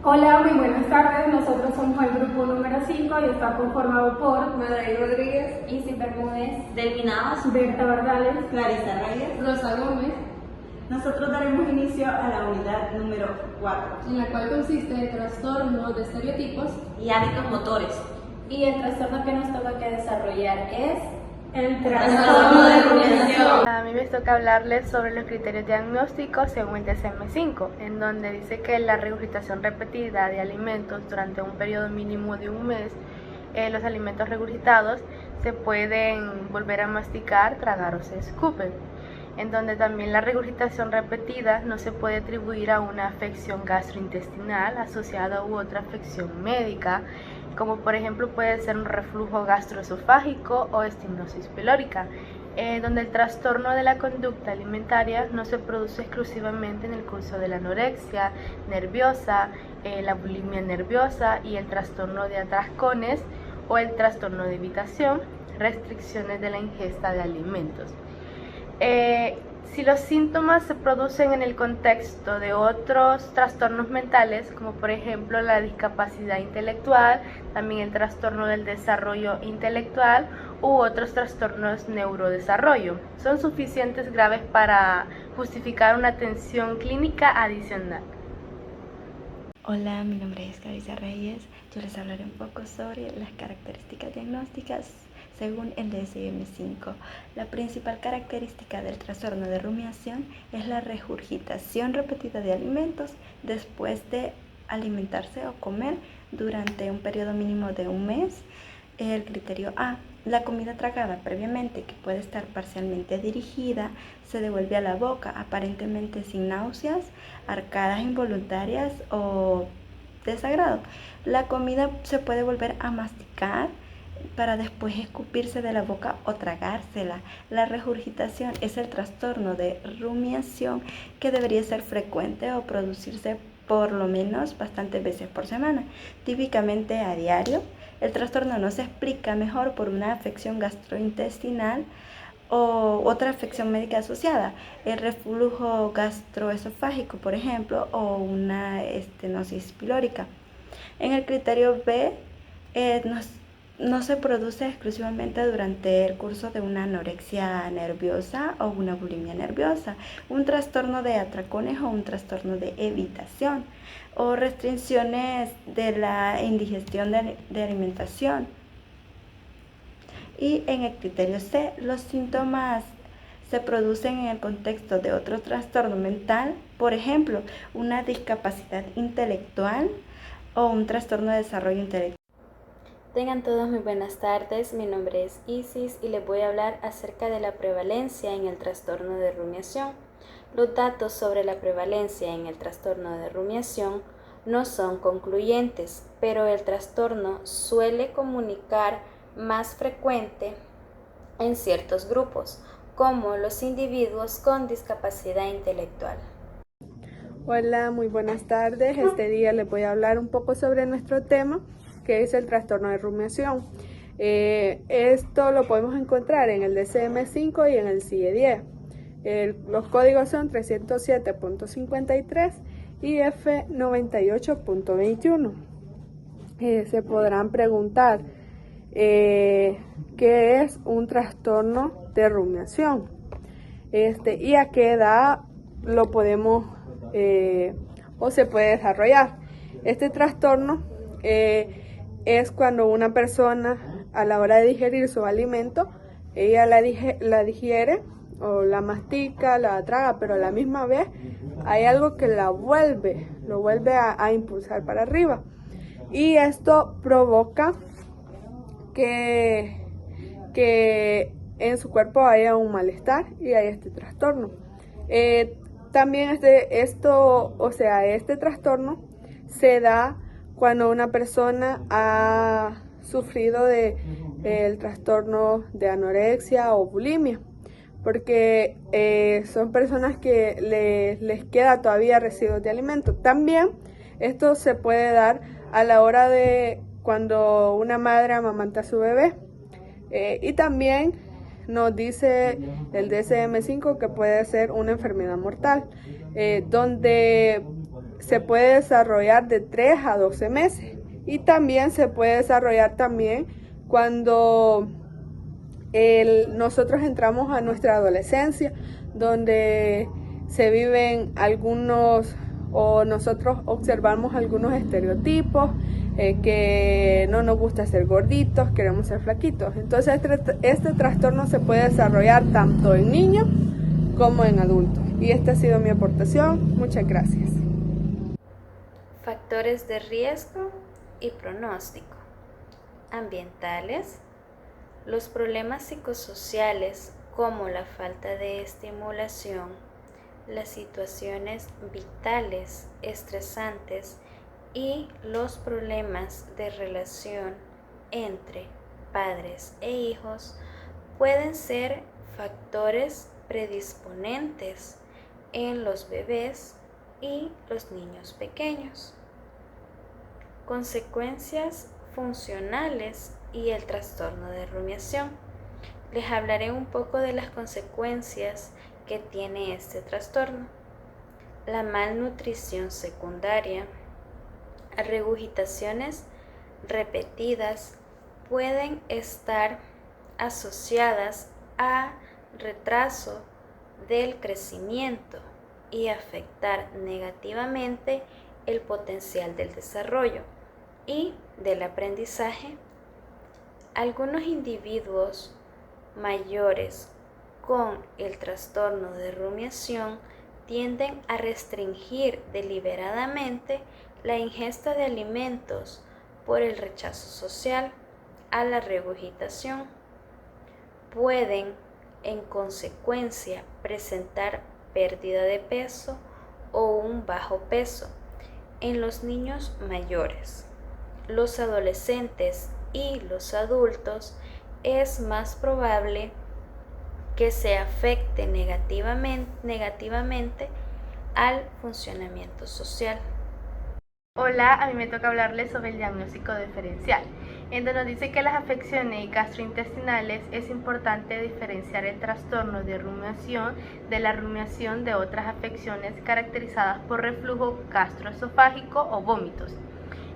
Hola, muy buenas tardes. Nosotros somos el grupo número 5 y está conformado por Madrid Rodríguez, Isis Bermúdez, Delmi Navas, Berta Bardales, Clarisa Reyes. Rosa Gómez, Nosotros daremos inicio a la unidad número 4. en la cual consiste el trastorno de estereotipos y hábitos motores. y el trastorno que nos toca que desarrollar es el Trastorno de rumiación. A mí me toca hablarles sobre los criterios diagnósticos según el DSM-5, en donde dice que la regurgitación repetida de alimentos durante un periodo mínimo de un mes, los alimentos regurgitados se pueden volver a masticar, tragar o se escupen. En donde también la regurgitación repetida no se puede atribuir a una afección gastrointestinal asociada u otra afección médica, como por ejemplo puede ser un reflujo gastroesofágico o estenosis pilórica, donde el trastorno de la conducta alimentaria no se produce exclusivamente en el curso de la anorexia nerviosa, la bulimia nerviosa y el trastorno de atraccones o el trastorno de evitación, restricciones de la ingesta de alimentos. Si los síntomas se producen en el contexto de otros trastornos mentales, como por ejemplo la discapacidad intelectual, también el trastorno del desarrollo intelectual u otros trastornos neurodesarrollo, son suficientes graves para justificar una atención clínica adicional. Hola, mi nombre es Clarisa Reyes. Yo les hablaré un poco sobre las características diagnósticas según el DSM-5. La principal característica del trastorno de rumiación es la regurgitación repetida de alimentos después de alimentarse o comer durante un periodo mínimo de un mes. El criterio A. La comida tragada previamente, que puede estar parcialmente dirigida, se devuelve a la boca, aparentemente sin náuseas, arcadas involuntarias o desagrado. La comida se puede volver a masticar para después escupirse de la boca o tragársela. La regurgitación es el trastorno de rumiación que debería ser frecuente o producirse por lo menos bastantes veces por semana, típicamente a diario. El trastorno no se explica mejor por una afección gastrointestinal o otra afección médica asociada, el reflujo gastroesofágico, por ejemplo, o una estenosis pilórica. En el criterio B, no se produce exclusivamente durante el curso de una anorexia nerviosa o una bulimia nerviosa, un trastorno de atracones o un trastorno de evitación o restricciones de la indigestión de alimentación. Y en el criterio C, los síntomas se producen en el contexto de otro trastorno mental, por ejemplo, una discapacidad intelectual o un trastorno de desarrollo intelectual. Tengan todos muy buenas tardes, mi nombre es Isis y les voy a hablar acerca de la prevalencia en el trastorno de rumiación. Los datos sobre la prevalencia en el trastorno de rumiación no son concluyentes, pero el trastorno suele comunicar más frecuente en ciertos grupos, como los individuos con discapacidad intelectual. Hola, muy buenas tardes. Este día les voy a hablar un poco sobre nuestro tema, que es el trastorno de rumiación. Esto lo podemos encontrar en el DSM-5 y en el CIE-10. Los códigos son 307.53 y F98.21. Se podrán preguntar qué es un trastorno de rumiación y a qué edad lo podemos o se puede desarrollar. Este trastorno es cuando una persona, a la hora de digerir su alimento, ella la digiere o la mastica, la traga, pero a la misma vez hay algo que lo vuelve a impulsar para arriba. Y esto provoca que en su cuerpo haya un malestar y haya este trastorno. También este trastorno se da cuando una persona ha sufrido el trastorno de anorexia o bulimia, porque son personas que les queda todavía residuos de alimento. También esto se puede dar a la hora de cuando una madre amamanta a su bebé. Y también nos dice el DSM-5 que puede ser una enfermedad mortal, donde se puede desarrollar de 3 a 12 meses y también se puede desarrollar también cuando nosotros entramos a nuestra adolescencia, donde se viven algunos o nosotros observamos algunos estereotipos, que no nos gusta ser gorditos, queremos ser flaquitos. Entonces este trastorno se puede desarrollar tanto en niños como en adultos. Y esta ha sido mi aportación. Muchas gracias. Factores de riesgo y pronóstico. Ambientales. Los problemas psicosociales como la falta de estimulación, las situaciones vitales estresantes y los problemas de relación entre padres e hijos pueden ser factores predisponentes en los bebés y los niños pequeños. Consecuencias funcionales y el trastorno de rumiación. Les hablaré un poco de las consecuencias que tiene este trastorno. La malnutrición secundaria. Regurgitaciones repetidas pueden estar asociadas a retraso del crecimiento y afectar negativamente el potencial del desarrollo y del aprendizaje. Algunos individuos mayores con el trastorno de rumiación tienden a restringir deliberadamente la ingesta de alimentos por el rechazo social a la regurgitación. Pueden, en consecuencia, presentar pérdida de peso o un bajo peso en los niños mayores. Los adolescentes y los adultos es más probable que se afecte negativamente al funcionamiento social. Hola, a mí me toca hablarles sobre el diagnóstico diferencial, en donde nos dice que las afecciones gastrointestinales es importante diferenciar el trastorno de rumiación de la rumiación de otras afecciones caracterizadas por reflujo gastroesofágico o vómitos.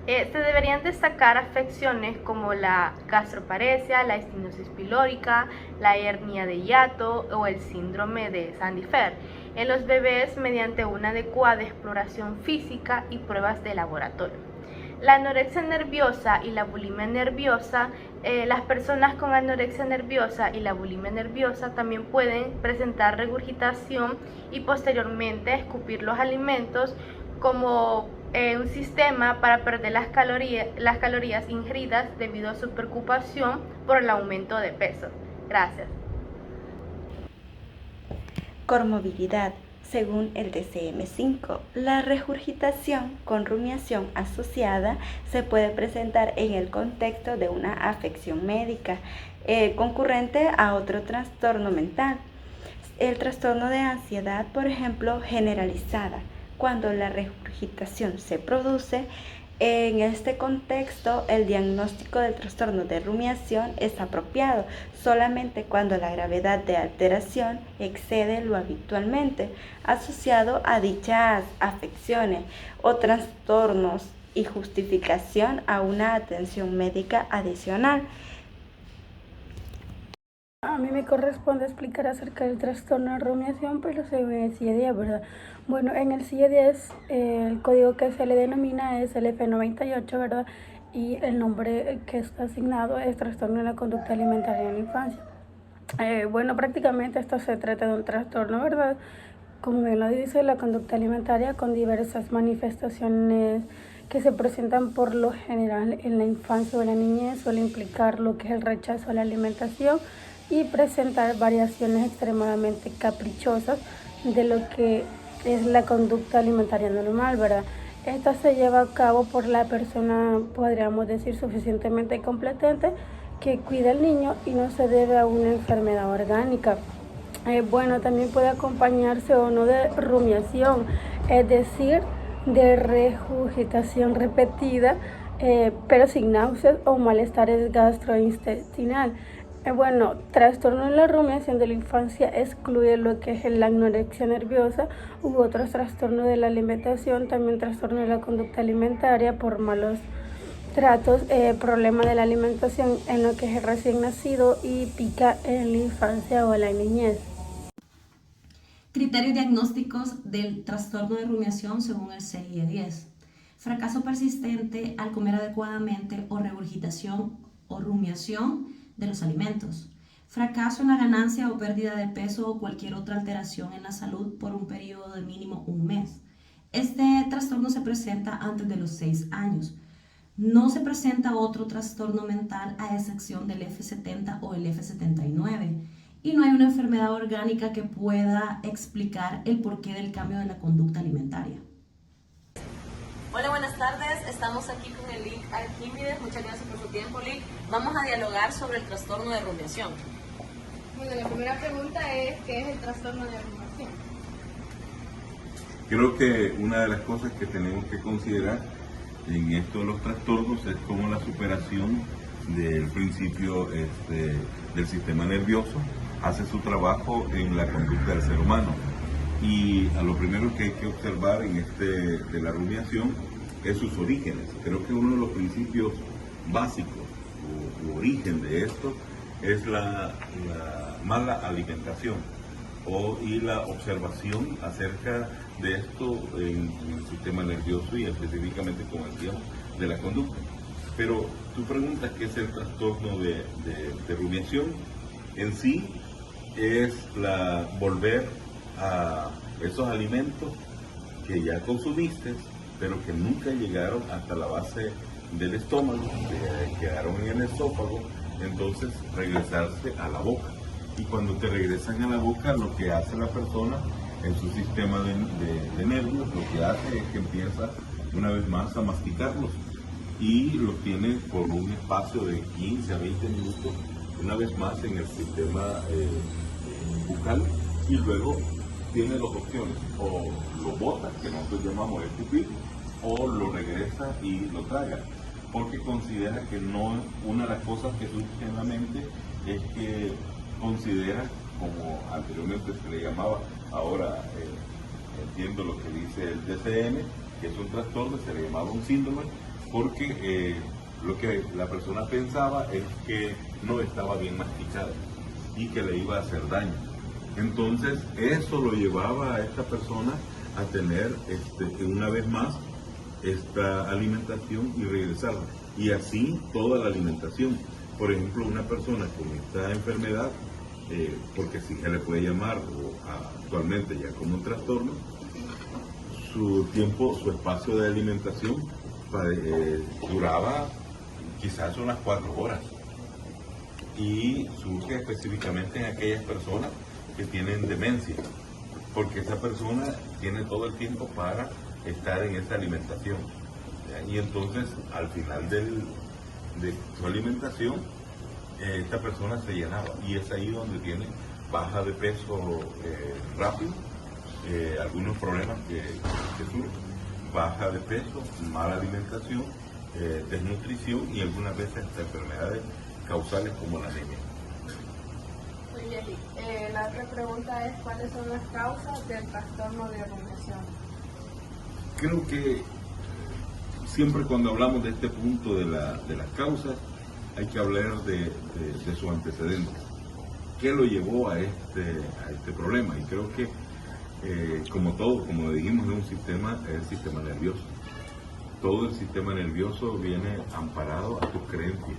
Se deberían destacar afecciones como la gastroparesia, la estenosis pilórica, la hernia de hiato o el síndrome de Sandifer en los bebés mediante una adecuada exploración física y pruebas de laboratorio. La anorexia nerviosa y la bulimia nerviosa, las personas con anorexia nerviosa y la bulimia nerviosa también pueden presentar regurgitación y posteriormente escupir los alimentos como un sistema para perder las calorías ingeridas debido a su preocupación por el aumento de peso. Gracias. Comorbilidad. Según el DSM-5, la regurgitación con rumiación asociada se puede presentar en el contexto de una afección médica concurrente a otro trastorno mental. El trastorno de ansiedad, por ejemplo, generalizada. Cuando la regurgitación se produce, en este contexto el diagnóstico del trastorno de rumiación es apropiado solamente cuando la gravedad de alteración excede lo habitualmente asociado a dichas afecciones o trastornos y justificación a una atención médica adicional. A mí me corresponde explicar acerca del trastorno de rumiación, pero según el CIE-10, ¿verdad? Bueno, en el CIE-10 el código que se le denomina es el F98, ¿verdad? Y el nombre que está asignado es trastorno de la conducta alimentaria en la infancia. Bueno, prácticamente esto se trata de un trastorno, ¿verdad? Como bien lo dice, la conducta alimentaria con diversas manifestaciones que se presentan por lo general en la infancia o en la niñez, suele implicar lo que es el rechazo a la alimentación y presentar variaciones extremadamente caprichosas de lo que es la conducta alimentaria normal, ¿verdad? Esta se lleva a cabo por la persona, podríamos decir, suficientemente competente que cuida al niño y no se debe a una enfermedad orgánica. Bueno, también puede acompañarse o no de rumiación, es decir, de regurgitación repetida, pero sin náuseas o malestares gastrointestinal. Bueno, trastorno de la rumiación de la infancia excluye lo que es la anorexia nerviosa u otros trastornos de la alimentación, también trastorno de la conducta alimentaria por malos tratos, problema de la alimentación en lo que es el recién nacido y pica en la infancia o la niñez. Criterios diagnósticos del trastorno de rumiación según el CIE-10. Fracaso persistente al comer adecuadamente o regurgitación o rumiación de los alimentos. Fracaso en la ganancia o pérdida de peso o cualquier otra alteración en la salud por un periodo de mínimo un mes. Este trastorno se presenta antes de los 6 años. No se presenta otro trastorno mental a excepción del F70 o el F79. Y no hay una enfermedad orgánica que pueda explicar el porqué del cambio de la conducta alimentaria. Hola, buenas tardes. Estamos aquí con el Lic Arquímedes. Muchas gracias por su tiempo, Lic. Vamos a dialogar sobre el trastorno de rumiación. Bueno, la primera pregunta es, ¿qué es el trastorno de rumiación? Creo que una de las cosas que tenemos que considerar en esto de los trastornos es como la superación del principio del sistema nervioso hace su trabajo en la conducta del ser humano. Y a lo primero que hay que observar en de la rumiación es sus orígenes. Creo que uno de los principios básicos o origen de esto es la mala alimentación y la observación acerca de esto en el sistema nervioso y específicamente, como decíamos, de la conducta. Pero tú preguntas qué es el trastorno de rumiación. En sí es volver a esos alimentos que ya consumiste, pero que nunca llegaron hasta la base del estómago, que quedaron en el esófago, entonces regresarse a la boca. Y cuando te regresan a la boca, lo que hace la persona en su sistema de nervios, lo que hace es que empieza una vez más a masticarlos y los tiene por un espacio de 15 a 20 minutos, una vez más en el sistema bucal, y luego tiene dos opciones: o lo bota, que nosotros llamamos escupir, o lo regresa y lo traga, porque considera que no, una de las cosas que surge en la mente es que considera, como anteriormente se le llamaba, ahora entiendo lo que dice el DSM, que es un trastorno, se le llamaba un síndrome, porque lo que la persona pensaba es que no estaba bien masticado y que le iba a hacer daño. Entonces eso lo llevaba a esta persona a tener una vez más esta alimentación y regresarla. Y así toda la alimentación. Por ejemplo, una persona con esta enfermedad, porque si se le puede llamar actualmente ya como un trastorno, su espacio de alimentación duraba quizás unas 4 horas. Y surge específicamente en aquellas personas que tienen demencia, porque esa persona tiene todo el tiempo para estar en esa alimentación. Y entonces, al final de su alimentación, esta persona se llenaba, y es ahí donde tiene baja de peso rápido, algunos problemas que surgen: baja de peso, mala alimentación, desnutrición y algunas veces hasta enfermedades causales como la anemia. Muy bien, la otra pregunta es, ¿cuáles son las causas del trastorno de rumiación? Creo que siempre cuando hablamos de este punto de las causas, hay que hablar de su antecedente. ¿Qué lo llevó a este problema? Y creo que, como todo, como dijimos, es el sistema nervioso. Todo el sistema nervioso viene amparado a tus creencias.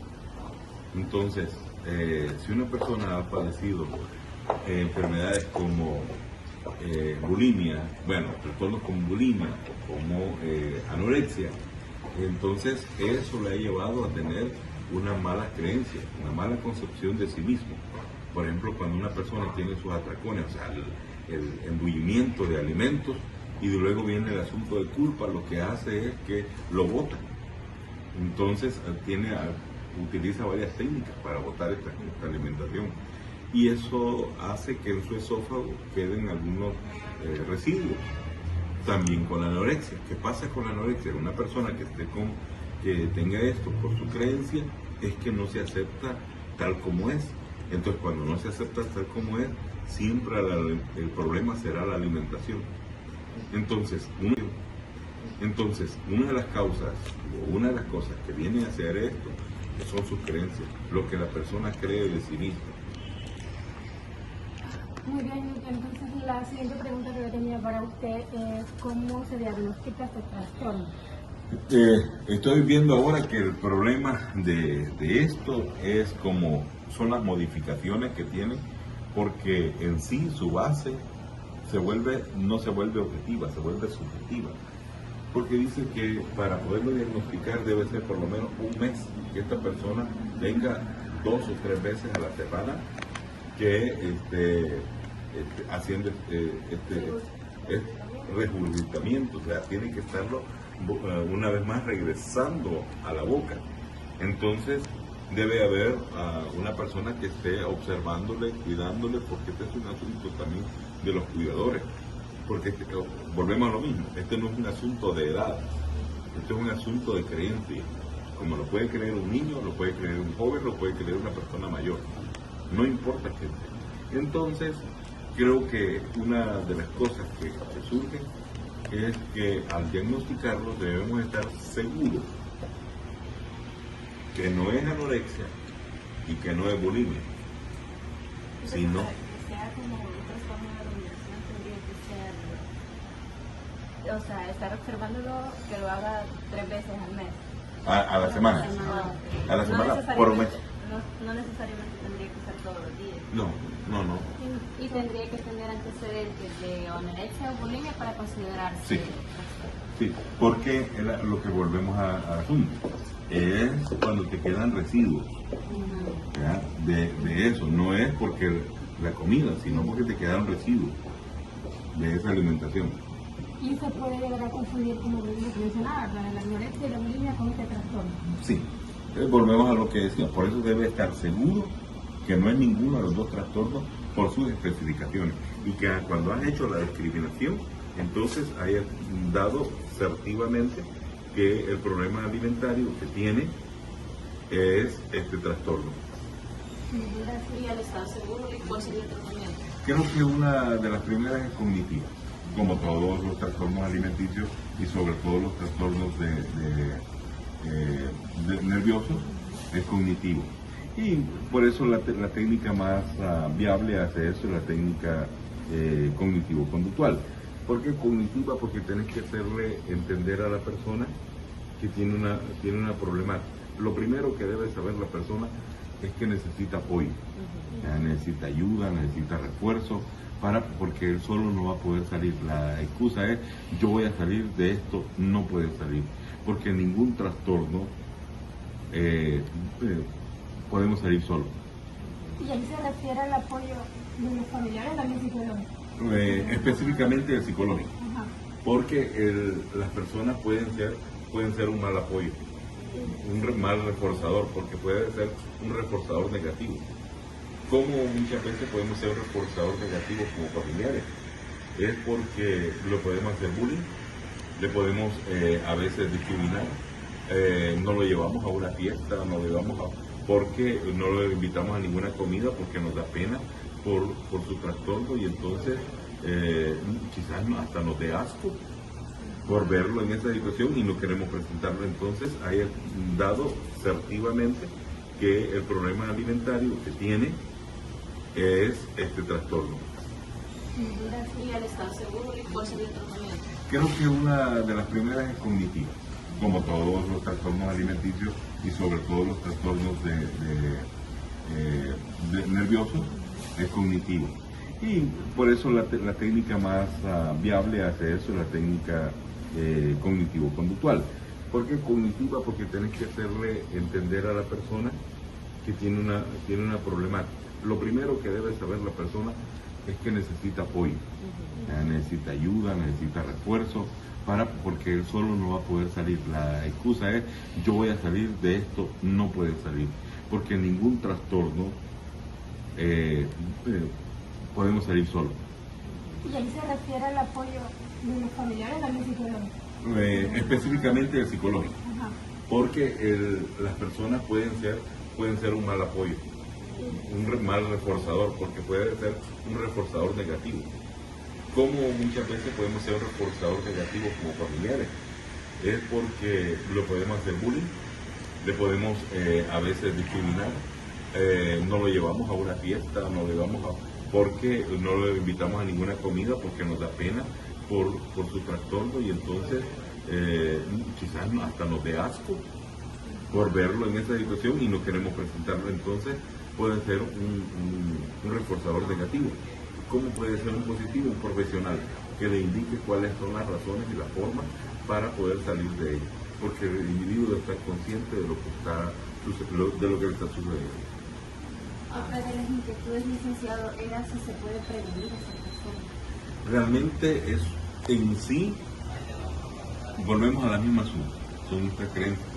Entonces, si una persona ha padecido enfermedades como bulimia, trastornos como bulimia, como anorexia, entonces eso le ha llevado a tener una mala creencia, una mala concepción de sí mismo. Por ejemplo, cuando una persona tiene sus atracones, o sea, el embullimiento de alimentos, y luego viene el asunto de culpa, lo que hace es que lo bota. Entonces utiliza varias técnicas para botar esta alimentación, y eso hace que en su esófago queden algunos residuos. También con la anorexia. ¿Qué pasa con la anorexia? Una persona que tenga esto por su creencia es que no se acepta tal como es, Entonces, cuando no se acepta tal como es, siempre el problema será la alimentación. Entonces, una de las causas, o una de las cosas que viene a hacer esto, son sus creencias, lo que la persona cree de sí misma. Muy bien, entonces la siguiente pregunta que yo tenía para usted es ¿cómo se diagnostica este trastorno? Estoy viendo ahora que el problema de esto es como son las modificaciones que tiene, porque en sí su base no se vuelve objetiva, se vuelve subjetiva. Porque dice que para poderlo diagnosticar debe ser por lo menos un mes que esta persona venga 2 o 3 veces a la semana que haciendo regurgitamiento, o sea, tiene que estarlo una vez más regresando a la boca. Entonces debe haber una persona que esté observándole, cuidándole, porque este es un asunto también de los cuidadores. Porque volvemos a lo mismo, este no es un asunto de edad, este es un asunto de creencia. Como lo puede creer un niño, lo puede creer un joven, lo puede creer una persona mayor. No importa qué. Entonces, creo que una de las cosas que surgen es que al diagnosticarlo debemos estar seguros que no es anorexia y que no es bulimia, sino o sea, estar observándolo, que lo haga 3 veces al mes. a la semana. A la semana, por un mes. No necesariamente tendría que ser todos los días. No. Y tendría que tener antecedentes de anorexia o bulimia para considerarse. Sí, porque lo que volvemos al asunto es cuando te quedan residuos, ¿ya? De eso. No es porque la comida, sino porque te quedan residuos de esa alimentación. Y se puede llegar a confundir, como mencionaba, la anorexia y la bulimia con este trastorno. Sí, volvemos a lo que decía, por eso debe estar seguro que no es ninguno de los dos trastornos por sus especificaciones y que cuando han hecho la discriminación, entonces hayan dado certivamente que el problema alimentario que tiene es este trastorno. Y al estar seguro, ¿cuál sería el tratamiento? Creo que una de las primeras es cognitiva, como todos los trastornos alimenticios y sobre todo los trastornos de nerviosos, es cognitivo. Y por eso la técnica más viable hace eso, la técnica cognitivo-conductual. ¿Por qué cognitiva? Porque tenés que hacerle entender a la persona que tiene una problemática. Lo primero que debe saber la persona es que necesita apoyo, necesita ayuda, necesita refuerzo, porque él solo no va a poder salir. La excusa es, yo voy a salir de esto, no puede salir, porque ningún trastorno podemos salir solo. ¿Y ahí se refiere al apoyo de los familiares también psicológicos? Específicamente el psicológico, porque las personas pueden ser un mal apoyo, un mal reforzador, porque puede ser un reforzador negativo. Como muchas veces podemos ser un reforzador negativo como familiares, es porque lo podemos hacer bullying, le podemos a veces discriminar, no lo llevamos a una fiesta, no lo llevamos porque no lo invitamos a ninguna comida porque nos da pena por su trastorno y entonces quizás hasta nos dé asco por verlo en esa situación y no queremos presentarlo. Entonces hay dado certivamente que el problema alimentario que tiene es este trastorno. Y al estar seguro, ¿cuál sería el tratamiento? Creo que una de las primeras es cognitiva, como todos los trastornos alimenticios y sobre todo los trastornos de nerviosos, es cognitivo. Y por eso la técnica más viable hace eso, la técnica cognitivo-conductual. ¿Por qué cognitiva? Porque tenés que hacerle entender a la persona que tiene una problemática. Lo primero que debe saber la persona es que necesita apoyo, necesita ayuda, necesita refuerzo, porque él solo no va a poder salir. La excusa es, yo voy a salir de esto, no puede salir, porque ningún trastorno podemos salir solo. ¿Y ahí se refiere al apoyo de los familiares también psicológicos? Específicamente el psicológico, porque las personas pueden ser un mal apoyo, un mal reforzador, porque puede ser un reforzador negativo. ¿Cómo muchas veces podemos ser un reforzador negativo como familiares? Es porque lo podemos hacer bullying, le podemos a veces discriminar, no lo llevamos a una fiesta, no lo llevamos porque no lo invitamos a ninguna comida porque nos da pena por su trastorno, y entonces quizás hasta nos dé asco por verlo en esa situación y no queremos presentarlo. Entonces puede ser un reforzador negativo. ¿Cómo puede ser un positivo? Un profesional que le indique cuáles son las razones y las formas para poder salir de ello, porque el individuo debe estar consciente de lo que le está sucediendo. Otra de las inquietudes, licenciado, era si se puede prevenir esa persona. Realmente es en sí, volvemos a la misma suma, son nuestras creencias.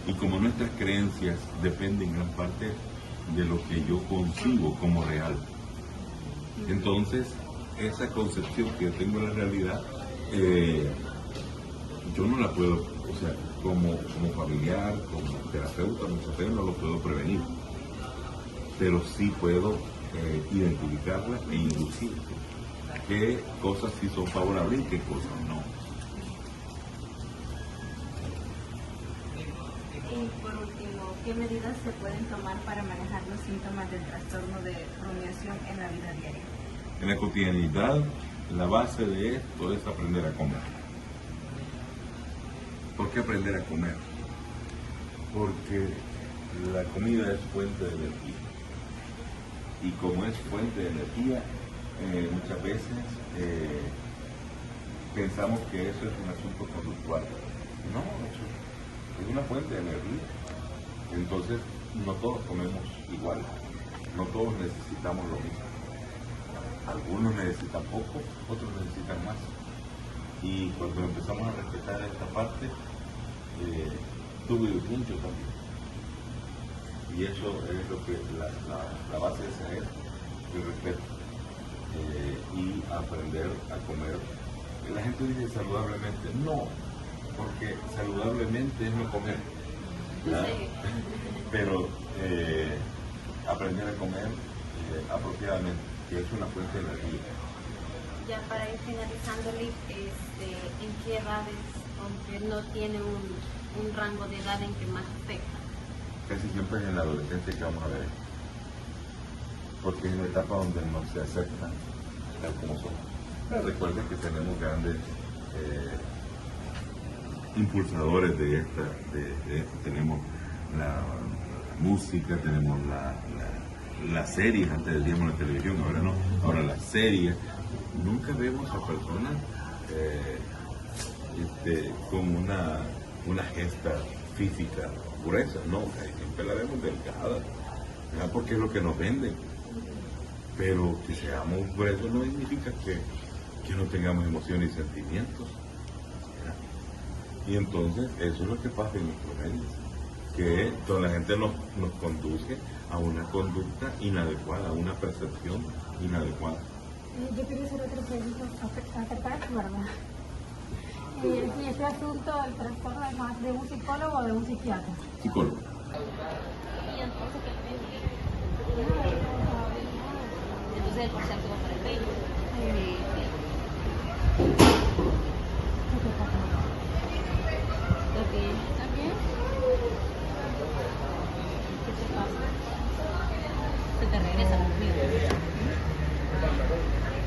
Y como nuestras creencias dependen en gran parte de lo que yo concibo como real, entonces esa concepción que yo tengo de la realidad, yo no la puedo, o sea, como familiar, como terapeuta, no lo puedo prevenir, pero sí puedo identificarla e inducir qué cosas sí son favorables y qué cosas no. Y por último, ¿qué medidas se pueden tomar para manejar los síntomas del trastorno de rumiación en la vida diaria? En la cotidianidad, la base de esto es aprender a comer. ¿Por qué aprender a comer? Porque la comida es fuente de energía. Y como es fuente de energía, muchas veces pensamos que eso es un asunto conductual. No, eso es una fuente de energía. Entonces, no todos comemos igual, no todos necesitamos lo mismo. Algunos necesitan poco, otros necesitan más. Y cuando empezamos a respetar esta parte, tuve mucho también. Y eso es lo que la base de esa es el respeto y aprender a comer. La gente dice saludablemente, no, porque saludablemente es no comer, ¿verdad? Pero aprender a comer apropiadamente, que es una fuente de energía. Ya para ir finalizando, ¿en qué edades, aunque no tiene un rango de edad en que más afecta? Casi siempre es en la adolescencia que vamos a ver esto, porque es una etapa donde no se aceptan tal como son. Pero recuerden que tenemos grandes impulsadores de esto. Tenemos la música, tenemos las series. Antes veíamos la televisión, ahora no, ahora las series. Nunca vemos a personas con una gesta física gruesa, no, siempre la vemos delgada, ¿verdad? Porque es lo que nos venden. Pero que seamos gruesos no significa que no tengamos emociones y sentimientos, ¿verdad? Y entonces eso es lo que pasa en nuestros medios, que toda la gente nos conduce a una conducta inadecuada, a una percepción inadecuada. Yo quería hacer otra pregunta acerca de esto, ¿verdad? Y este asunto del trastorno es más de un psicólogo o de un psiquiatra. Psicólogo. Y entonces, entonces el porcentaje va para el médico. ¿Está bien? ¿Qué te pasa? Se te regresa la comida.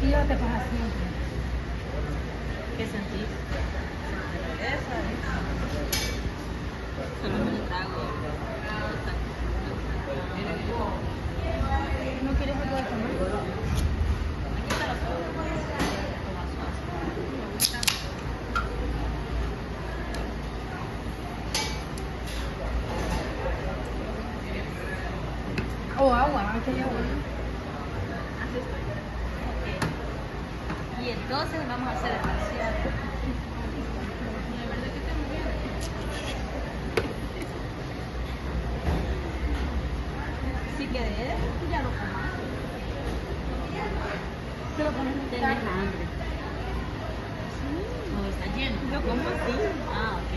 ¿Y lo que pasa siempre? ¿Qué sentís? Solo me trago. ¿No quieres algo de comer? Aquí está la sopa. O agua, aquí hay agua. Así estoy. Ok. Y entonces vamos a hacer espacial. La verdad que está muy bien. Si querés, ya lo comas. Te lo pones en Tienes hambre. No, está lleno. Yo como así. Ah, ok.